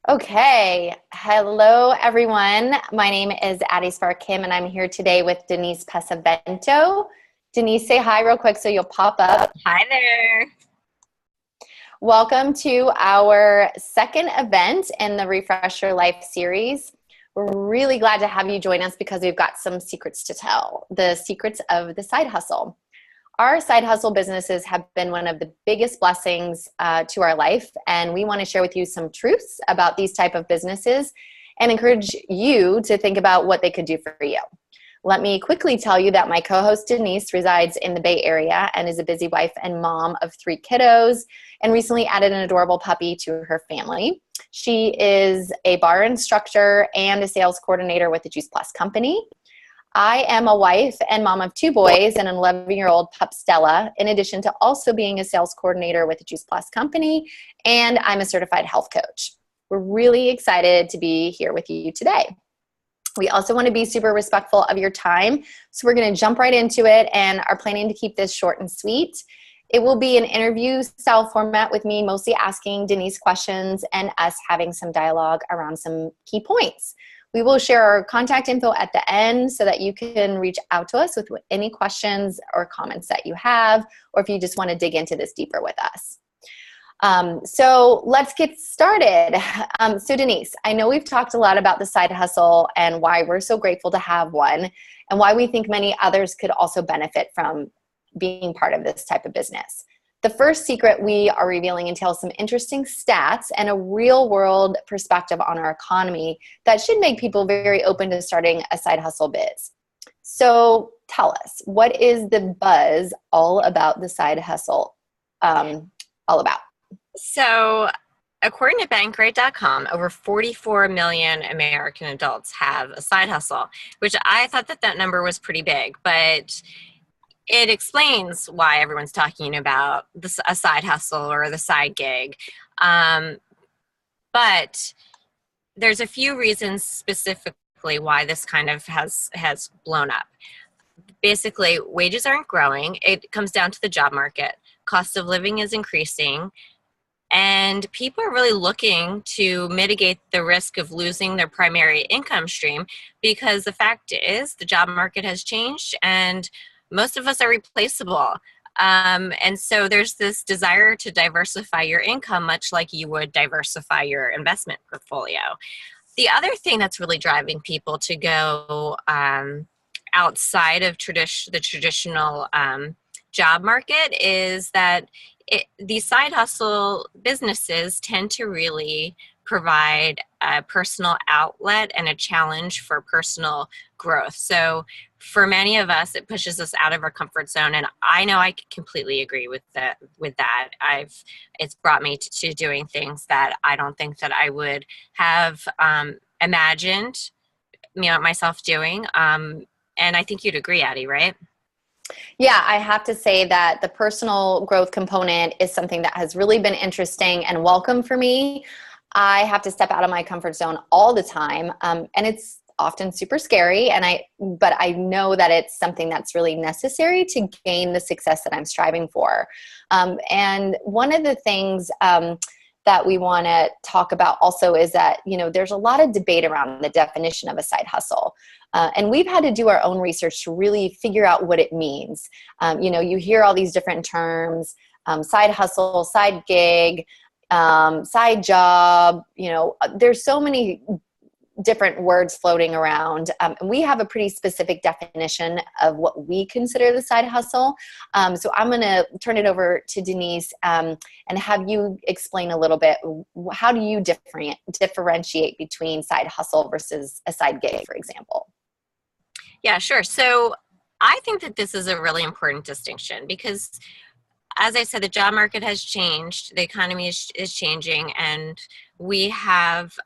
Okay, hello everyone. My name is Addie Spahr and I'm here today with Denise Pesavento. Denise, say hi real quick so you'll pop up. Hi there. Welcome to our second event in the Refresh Your Life series. We're really glad to have you join us because we've got some secrets to tell, the secrets of the side hustle. Our side hustle businesses have been one of the biggest blessings to our life, and we want to share with you some truths about these type of businesses and encourage you to think about what they could do for you. Let me quickly tell you that my co-host Denise resides in the Bay Area and is a busy wife and mom of 3 kiddos and recently added an adorable puppy to her family. She is a bar instructor and a sales coordinator with the Juice Plus company. I am a wife and mom of 2 boys and an 11-year-old pup Stella, in addition to also being a sales coordinator with the Juice Plus company, and I'm a certified health coach. We're really excited to be here with you today. We also want to be super respectful of your time, so we're going to jump right into it and are planning to keep this short and sweet. It will be an interview style format with me mostly asking Denise questions and us having some dialogue around some key points. We will share our contact info at the end so that you can reach out to us with any questions or comments that you have, or if you just want to dig into this deeper with us. So let's get started. So Denise, I know we've talked a lot about the side hustle and why we're so grateful to have one and why we think many others could also benefit from being part of this type of business. The first secret we are revealing entails some interesting stats and a real-world perspective on our economy that should make people very open to starting a side hustle biz. So tell us, what is the buzz all about the side hustle all about? So according to Bankrate.com, over 44 million American adults have a side hustle, which I thought that number was pretty big, but it explains why everyone's talking about a side hustle or the side gig. But there's a few reasons specifically why this kind of has blown up. Basically, wages aren't growing. It comes down to the job market. Cost of living is increasing. And people are really looking to mitigate the risk of losing their primary income stream because the fact is the job market has changed and most of us are replaceable. And so there's this desire to diversify your income, much like you would diversify your investment portfolio. The other thing that's really driving people to go outside of the traditional job market is that these side hustle businesses tend to really provide a personal outlet and a challenge for personal growth. So for many of us, it pushes us out of our comfort zone. And I know I completely agree with that. It's brought me to doing things that I don't think that I would have imagined myself doing. And I think you'd agree, Addie, right? Yeah, I have to say that the personal growth component is something that has really been interesting and welcome for me. I have to step out of my comfort zone all the time, and it's often super scary, but I know that it's something that's really necessary to gain the success that I'm striving for. And one of the things that we want to talk about also is that, there's a lot of debate around the definition of a side hustle. And we've had to do our own research to really figure out what it means. You hear all these different terms, side hustle, side gig, side job, there's so many different words floating around. And we have a pretty specific definition of what we consider the side hustle. So I'm going to turn it over to Denise and have you explain a little bit, how do you differentiate between side hustle versus a side gig, for example? Yeah, sure. So I think that this is a really important distinction because, as I said, the job market has changed, the economy is changing, and we have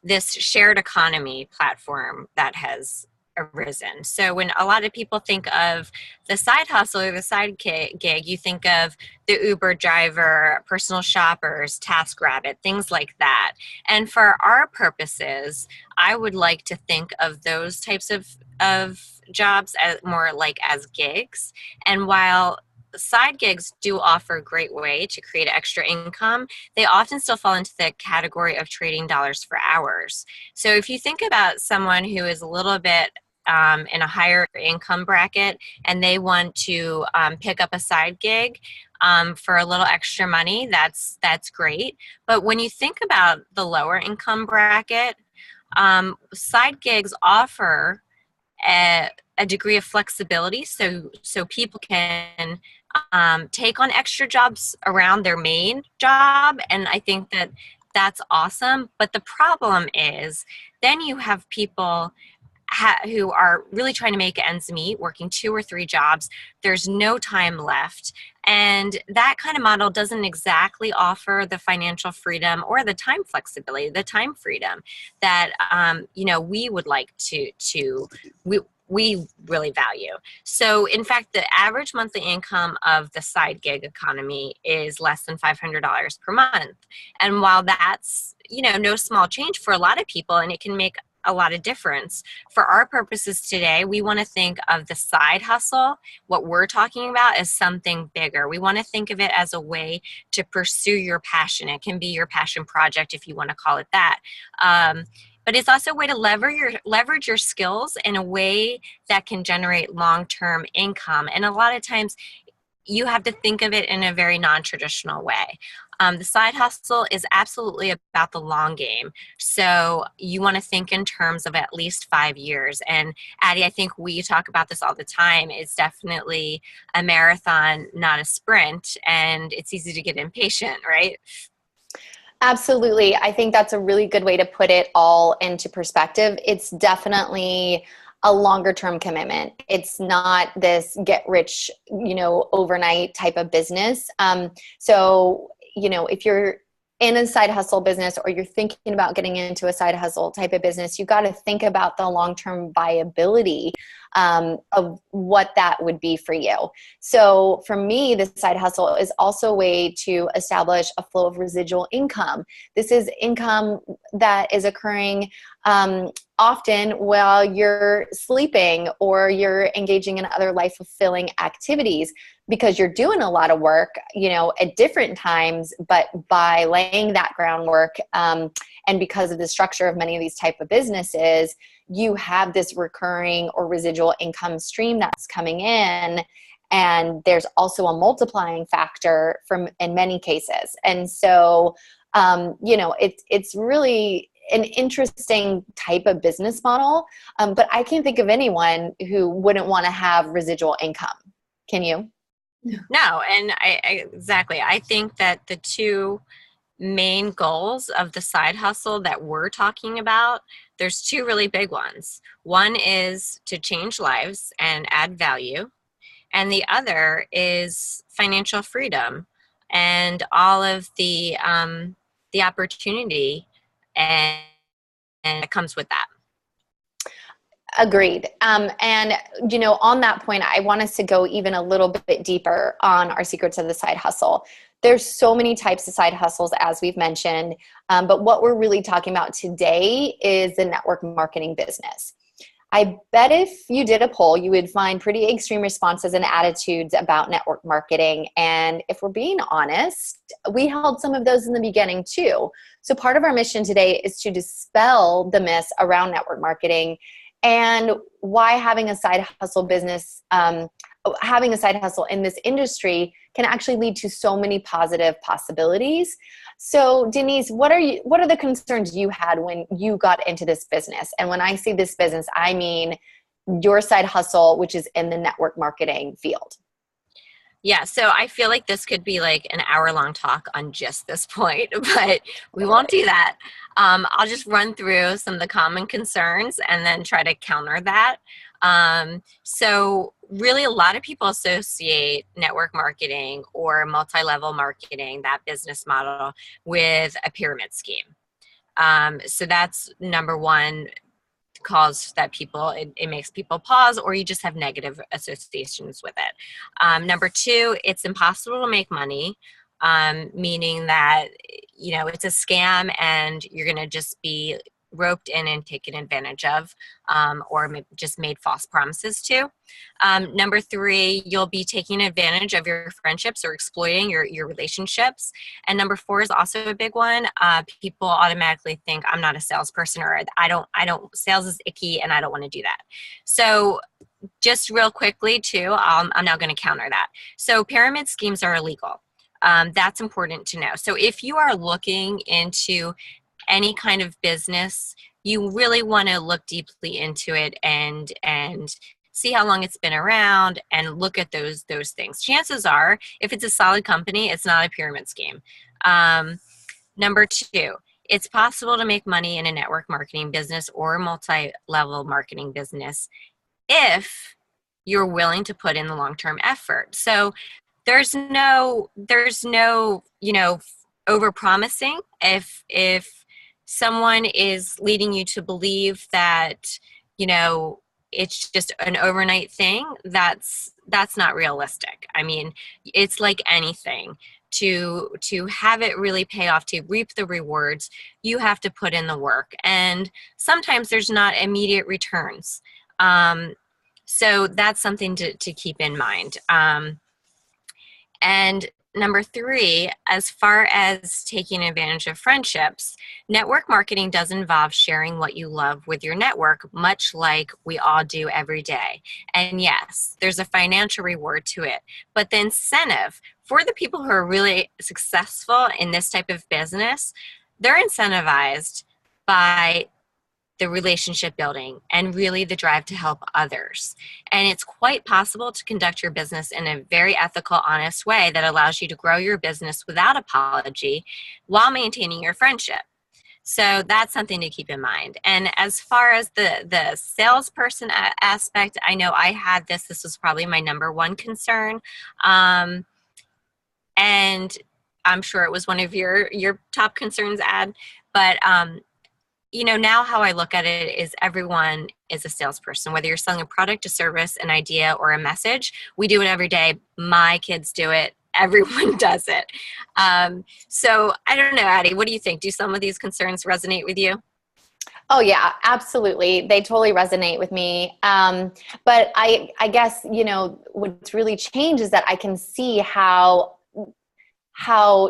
this shared economy platform that has arisen. So when a lot of people think of the side hustle or the side gig, you think of the Uber driver, personal shoppers, TaskRabbit, things like that. And for our purposes, I would like to think of those types of jobs as more like as gigs. And while side gigs do offer a great way to create extra income, they often still fall into the category of trading dollars for hours. So if you think about someone who is a little bit in a higher income bracket and they want to pick up a side gig for a little extra money, that's great. But when you think about the lower income bracket, side gigs offer a degree of flexibility, so people can take on extra jobs around their main job, and I think that that's awesome. But the problem is, then you have people who are really trying to make ends meet, working 2 or 3 jobs. There's no time left. And that kind of model doesn't exactly offer the financial freedom or the time flexibility, the time freedom that, we would like we really value. So in fact, the average monthly income of the side gig economy is less than $500 per month. And while that's, no small change for a lot of people, and it can make a lot of difference, for our purposes today, we want to think of the side hustle, what we're talking about, as something bigger. We want to think of it as a way to pursue your passion. It can be your passion project, if you want to call it that. But it's also a way to leverage your skills in a way that can generate long-term income. And a lot of times you have to think of it in a very non-traditional way. The side hustle is absolutely about the long game. So you want to think in terms of at least 5 years. And Addie, I think we talk about this all the time. It's definitely a marathon, not a sprint. And it's easy to get impatient, right? Absolutely. I think that's a really good way to put it all into perspective. It's definitely a longer term commitment. It's not this get rich, overnight type of business. So, if you're in a side hustle business or you're thinking about getting into a side hustle type of business, you got to think about the long-term viability of what that would be for you. So for me, the side hustle is also a way to establish a flow of residual income. This is income that is occurring often while you're sleeping or you're engaging in other life fulfilling activities, because you're doing a lot of work, at different times, but by laying that groundwork, and because of the structure of many of these type of businesses, you have this recurring or residual income stream that's coming in. And there's also a multiplying factor in many cases. And so, it's really an interesting type of business model. But I can't think of anyone who wouldn't want to have residual income. Can you? No, and exactly. I think that the two main goals of the side hustle that we're talking about, there's 2 really big ones. One is to change lives and add value, and the other is financial freedom and all of the opportunity and that comes with that. Agreed. And, on that point, I want us to go even a little bit deeper on our secrets of the side hustle. There's so many types of side hustles, as we've mentioned, but what we're really talking about today is the network marketing business. I bet if you did a poll, you would find pretty extreme responses and attitudes about network marketing. And if we're being honest, we held some of those in the beginning too. So part of our mission today is to dispel the myths around network marketing and why having a side hustle business, having a side hustle in this industry can actually lead to so many positive possibilities. So Denise, what are the concerns you had when you got into this business? And when I say this business, I mean your side hustle, which is in the network marketing field. Yeah, so I feel like this could be like an hour-long talk on just this point, but we won't do that. I'll just run through some of the common concerns and then try to counter that. So really a lot of people associate network marketing or multi-level marketing, that business model, with a pyramid scheme. So that's number one cause that it makes people pause, or you just have negative associations with it. Number 2, it's impossible to make money, meaning that, it's a scam and you're going to just be roped in and taken advantage of, or just made false promises to. Number three, you'll be taking advantage of your friendships or exploiting your relationships. And number four is also a big one. People automatically think I'm not a salesperson, or sales is icky and I don't want to do that. So just real quickly too, I'm now going to counter that. So pyramid schemes are illegal. That's important to know. So if you are looking into any kind of business, you really want to look deeply into it and see how long it's been around and look at those things. Chances are, if it's a solid company, it's not a pyramid scheme. Number two, it's possible to make money in a network marketing business or a multi-level marketing business if you're willing to put in the long-term effort. So there's no, over-promising. If someone is leading you to believe that, it's just an overnight thing, that's not realistic. I mean, it's like anything. To have it really pay off, to reap the rewards, you have to put in the work. And sometimes there's not immediate returns. So that's something to keep in mind. And number three, as far as taking advantage of friendships, network marketing does involve sharing what you love with your network, much like we all do every day. And yes, there's a financial reward to it, but the incentive for the people who are really successful in this type of business, they're incentivized by the relationship building and really the drive to help others. And it's quite possible to conduct your business in a very ethical, honest way that allows you to grow your business without apology while maintaining your friendship. So that's something to keep in mind. And as far as the salesperson aspect, I know I had this was probably my number one concern. And I'm sure it was one of your top concerns, Ad, but now how I look at it is everyone is a salesperson, whether you're selling a product, a service, an idea, or a message. We do it every day. My kids do it. Everyone does it. So I don't know, Addie, what do you think? Do some of these concerns resonate with you? Oh yeah, absolutely. They totally resonate with me. But I guess, what's really changed is that I can see how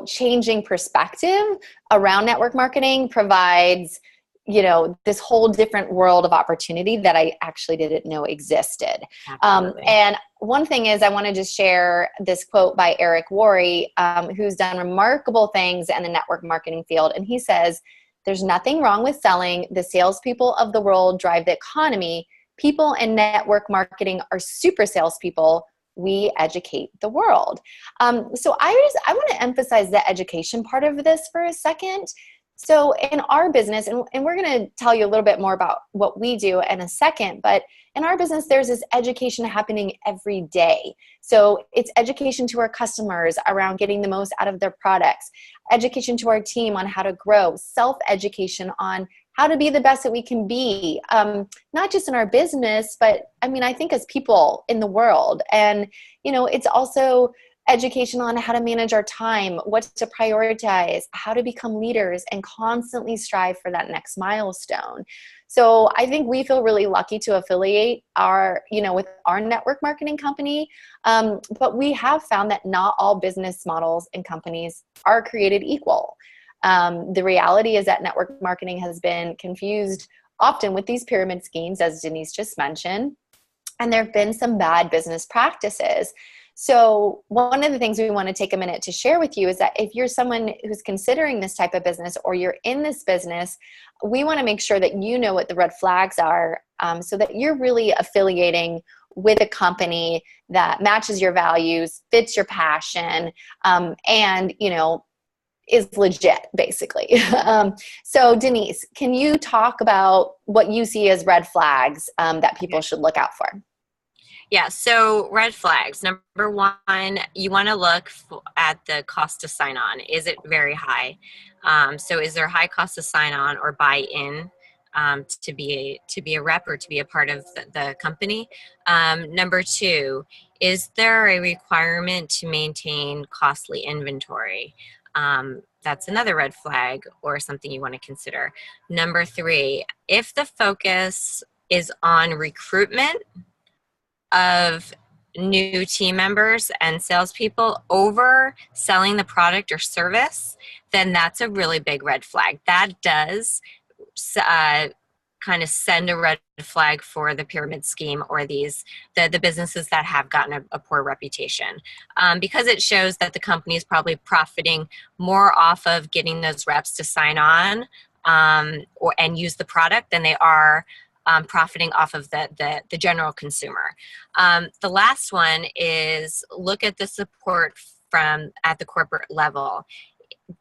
changing perspective around network marketing provides this whole different world of opportunity that I actually didn't know existed. And one thing is, I want to just share this quote by Eric Worre, who's done remarkable things in the network marketing field. And he says, "There's nothing wrong with selling. The salespeople of the world drive the economy. People in network marketing are super salespeople. We educate the world." So I want to emphasize the education part of this for a second. So in our business, and we're going to tell you a little bit more about what we do in a second, but in our business, there's this education happening every day. So it's education to our customers around getting the most out of their products, education to our team on how to grow, self-education on how to be the best that we can be, not just in our business, but I think as people in the world. And, it's also education on how to manage our time, what to prioritize, how to become leaders, and constantly strive for that next milestone. So I think we feel really lucky to affiliate with our network marketing company. But we have found that not all business models and companies are created equal. The reality is that network marketing has been confused often with these pyramid schemes, as Denise just mentioned, and there have been some bad business practices. So one of the things we want to take a minute to share with you is that if you're someone who's considering this type of business, or you're in this business, we want to make sure that you know what the red flags are, so that you're really affiliating with a company that matches your values, fits your passion, and is legit, basically. So Denise, can you talk about what you see as red flags that people should look out for? Yeah, so red flags. Number one, you want to look at the cost to sign on. Is it very high? So is there a high cost to sign on or buy in to be a rep or to be a part of the company? Number two, is there a requirement to maintain costly inventory? That's another red flag or something you want to consider. Number 3, if the focus is on recruitment of new team members and salespeople over selling the product or service, then that's a really big red flag. That does kind of send a red flag for the pyramid scheme or the businesses that have gotten a poor reputation, because it shows that the company is probably profiting more off of getting those reps to sign on and use the product than they are profiting off of the general consumer. The last one is look at the support from at the corporate level.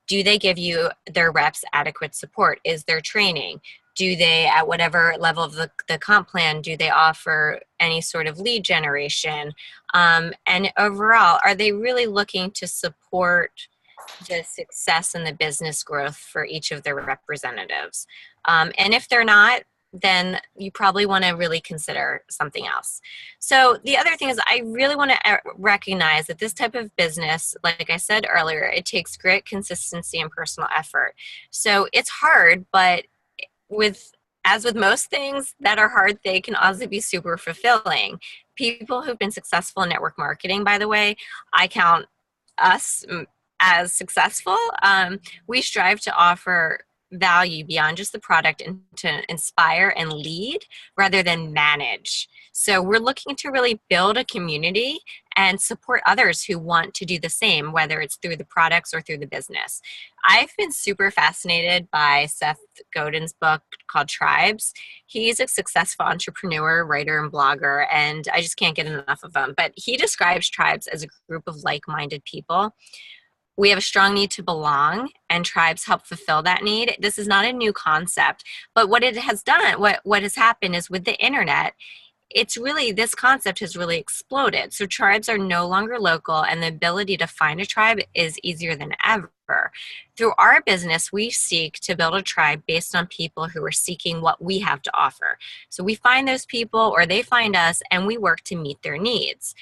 Do they give you their reps adequate support? Is there training? Do they, at whatever level of the comp plan, do they offer any sort of lead generation? And overall, are they really looking to support the success and the business growth for each of their representatives? And if they're not, then you probably want to really consider something else. So the other thing is I really want to recognize that this type of business, like I said earlier, it takes grit, consistency, and personal effort. So it's hard, but as with most things that are hard, they can also be super fulfilling. People who've been successful in network marketing, by the way, I count us as successful. We strive to offer value beyond just the product and to inspire and lead rather than manage. So we're looking to really build a community and support others who want to do the same, whether it's through the products or through the business. I've been super fascinated by Seth Godin's book called Tribes. He's a successful entrepreneur, writer, and blogger, and I just can't get enough of him. But he describes tribes as a group of like-minded people. We have a strong need to belong, and tribes help fulfill that need. This is not a new concept, but what it has done, what has happened is with the internet, this concept has really exploded. So tribes are no longer local, and the ability to find a tribe is easier than ever. Through our business, we seek to build a tribe based on people who are seeking what we have to offer. So we find those people, or they find us, and we work to meet their needs.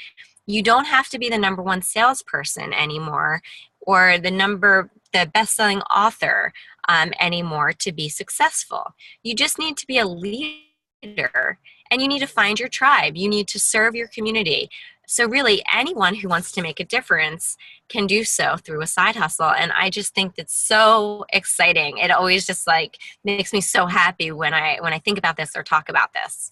You don't have to be the number one salesperson anymore, or the best-selling author anymore to be successful. You just need to be a leader, and you need to find your tribe. You need to serve your community. So really, anyone who wants to make a difference can do so through a side hustle. And I just think that's so exciting. It always just makes me so happy when I think about this or talk about this.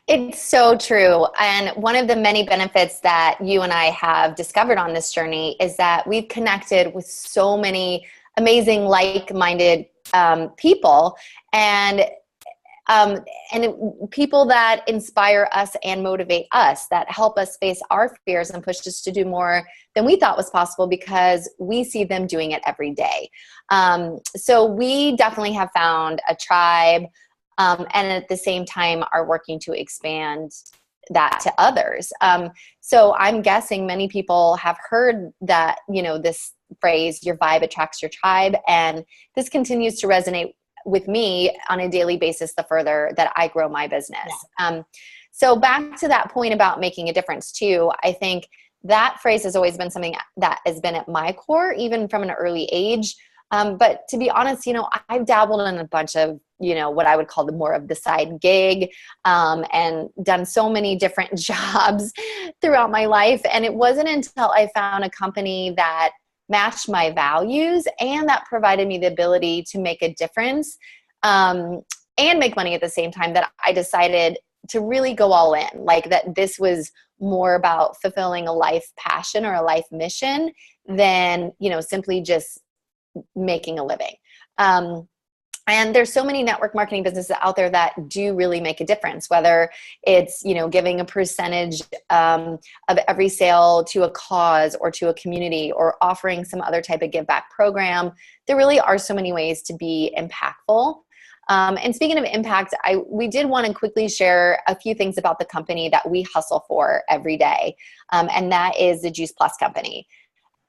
It's so true. And one of the many benefits that you and I have discovered on this journey is that we've connected with so many amazing, like-minded people and people that inspire us and motivate us, that help us face our fears and push us to do more than we thought was possible because we see them doing it every day. So we definitely have found a tribe, and at the same time are working to expand that to others. So I'm guessing many people have heard that, this phrase, your vibe attracts your tribe. And this continues to resonate with me on a daily basis the further that I grow my business. Yeah. So back to that point about making a difference too, I think that phrase has always been something that has been at my core, even from an early age. But to be honest, I've dabbled in a bunch of, what I would call more of the side gig, and done so many different jobs throughout my life. And it wasn't until I found a company that matched my values and that provided me the ability to make a difference, and make money at the same time that I decided to really go all in. Like that this was more about fulfilling a life passion or a life mission than, simply just making a living. And there's so many network marketing businesses out there that do really make a difference, whether it's, giving a percentage of every sale to a cause or to a community, or offering some other type of give back program. There really are so many ways to be impactful. And speaking of impact, we did want to quickly share a few things about the company that we hustle for every day. And that is the Juice Plus company.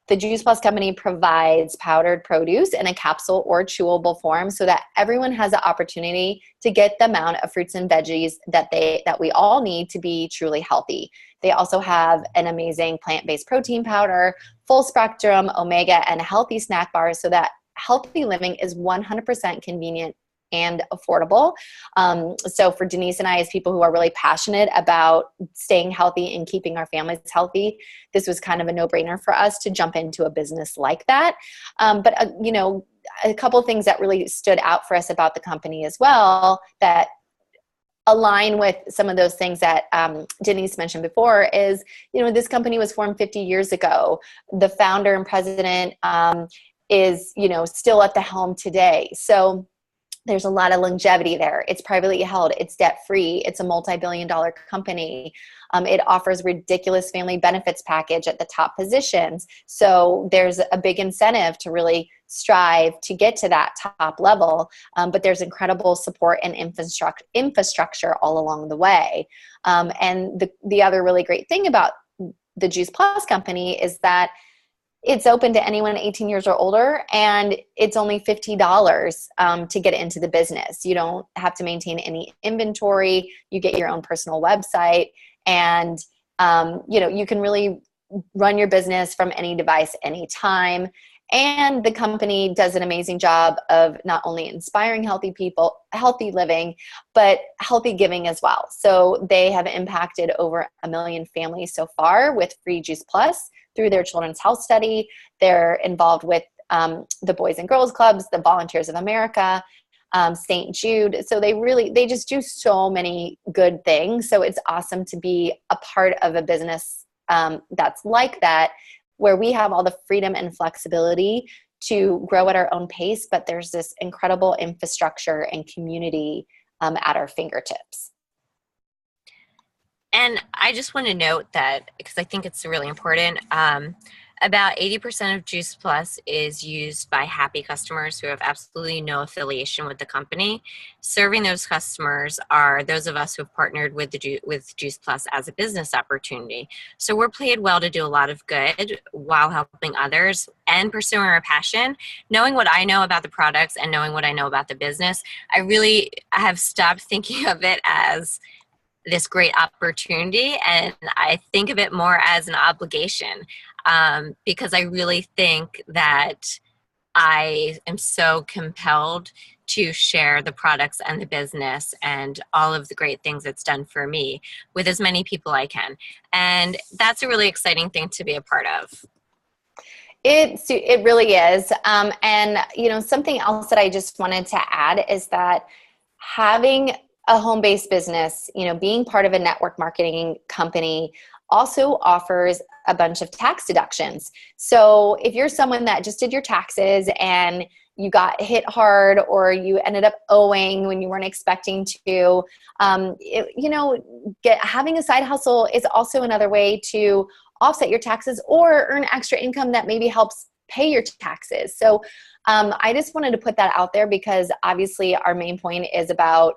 The Juice Plus company provides powdered produce in a capsule or chewable form so that everyone has the opportunity to get the amount of fruits and veggies that we all need to be truly healthy. They also have an amazing plant-based protein powder, full spectrum omega, and healthy snack bars so that healthy living is 100% convenient and affordable. So for Denise and I, as people who are really passionate about staying healthy and keeping our families healthy, this was kind of a no-brainer for us to jump into a business like that. But a couple of things that really stood out for us about the company as well that align with some of those things that Denise mentioned before is, this company was formed 50 years ago. The founder and president is, still at the helm today. So there's a lot of longevity there. It's privately held. It's debt-free. It's a multi-billion-dollar company. It offers ridiculous family benefits package at the top positions. So there's a big incentive to really strive to get to that top level. But there's incredible support and infrastructure all along the way. And the other really great thing about the Juice Plus company is that it's open to anyone 18 years or older, and it's only $50 to get into the business. You don't have to maintain any inventory. You get your own personal website, and you can really run your business from any device, anytime. And the company does an amazing job of not only inspiring healthy people, healthy living, but healthy giving as well. So they have impacted over 1 million families so far with free Juice Plus through their children's health study. They're involved with the Boys and Girls Clubs, the Volunteers of America, St. Jude. So they just do so many good things. So it's awesome to be a part of a business that's like that, where we have all the freedom and flexibility to grow at our own pace, but there's this incredible infrastructure and community at our fingertips. And I just want to note that, because I think it's really important, about 80% of Juice Plus is used by happy customers who have absolutely no affiliation with the company. Serving those customers are those of us who have partnered with Juice Plus as a business opportunity. So we're paid well to do a lot of good while helping others and pursuing our passion. Knowing what I know about the products and knowing what I know about the business, I really have stopped thinking of it as this great opportunity, and I think of it more as an obligation, because I really think that I am so compelled to share the products and the business and all of the great things it's done for me with as many people I can. And that's a really exciting thing to be a part of. It really is. And something else that I just wanted to add is that having a home-based business, being part of a network marketing company also offers a bunch of tax deductions. So if you're someone that just did your taxes and you got hit hard, or you ended up owing when you weren't expecting to, having a side hustle is also another way to offset your taxes or earn extra income that maybe helps pay your taxes. So I just wanted to put that out there, because obviously our main point is about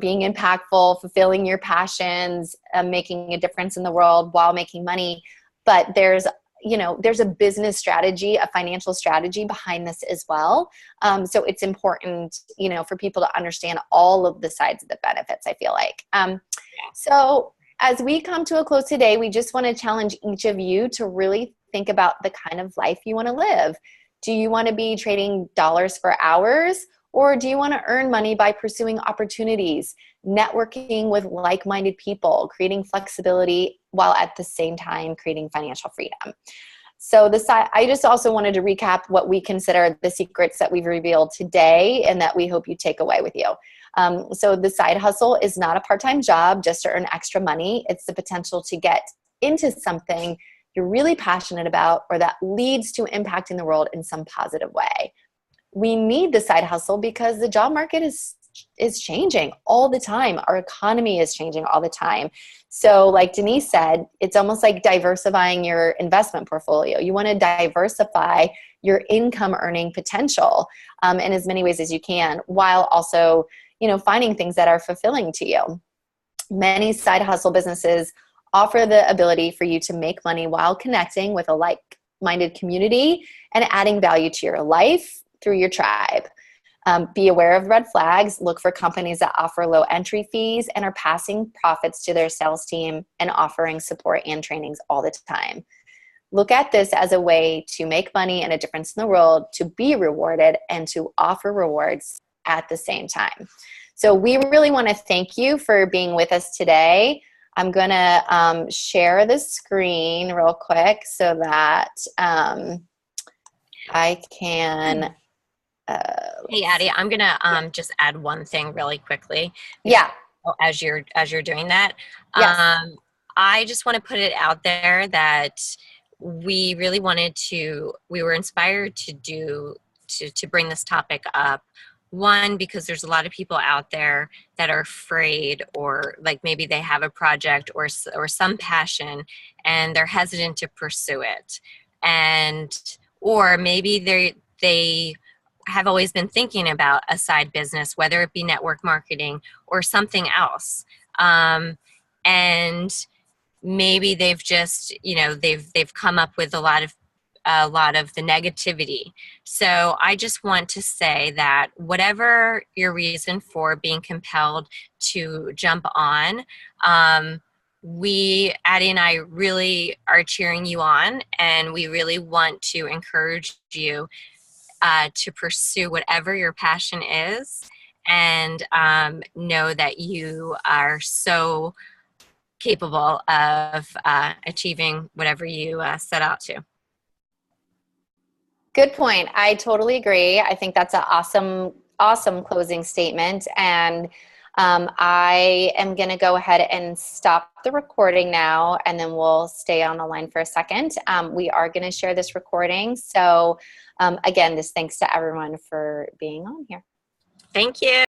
being impactful, fulfilling your passions, making a difference in the world while making money. But there's a business strategy, a financial strategy behind this as well. So it's important, for people to understand all of the sides of the benefits, I feel like. So as we come to a close today, we just want to challenge each of you to really think about the kind of life you want to live. Do you want to be trading dollars for hours? Or do you want to earn money by pursuing opportunities, networking with like-minded people, creating flexibility while at the same time creating financial freedom? So I just also wanted to recap what we consider the secrets that we've revealed today and that we hope you take away with you. So the side hustle is not a part-time job just to earn extra money. It's the potential to get into something you're really passionate about or that leads to impacting the world in some positive way. We need the side hustle because the job market is changing all the time. Our economy is changing all the time. So like Denise said, it's almost like diversifying your investment portfolio. You want to diversify your income earning potential in as many ways as you can, while also, finding things that are fulfilling to you. Many side hustle businesses offer the ability for you to make money while connecting with a minded community and adding value to your life through your tribe. Be aware of red flags. Look for companies that offer low entry fees and are passing profits to their sales team and offering support and trainings all the time. Look at this as a way to make money and a difference in the world, to be rewarded, and to offer rewards at the same time. So we really want to thank you for being with us today. I'm going to share the screen real quick so that I can... hey, Addie, I'm going to just add one thing really quickly. Yeah. As you're doing that. Yes. I just want to put it out there that we really we were inspired to bring this topic up. One, because there's a lot of people out there that are afraid, or like maybe they have a project or some passion and they're hesitant to pursue it. Or maybe they have always been thinking about a side business, whether it be network marketing or something else. And maybe they've just, they've come up with a lot of the negativity. So I just want to say that whatever your reason for being compelled to jump on, Addie and I really are cheering you on, and we really want to encourage you to pursue whatever your passion is, and know that you are so capable of achieving whatever you set out to. Good point. I totally agree. I think that's an awesome closing statement. And I am going to go ahead and stop the recording now, and then we'll stay on the line for a second. We are going to share this recording. So again, this thanks to everyone for being on here. Thank you.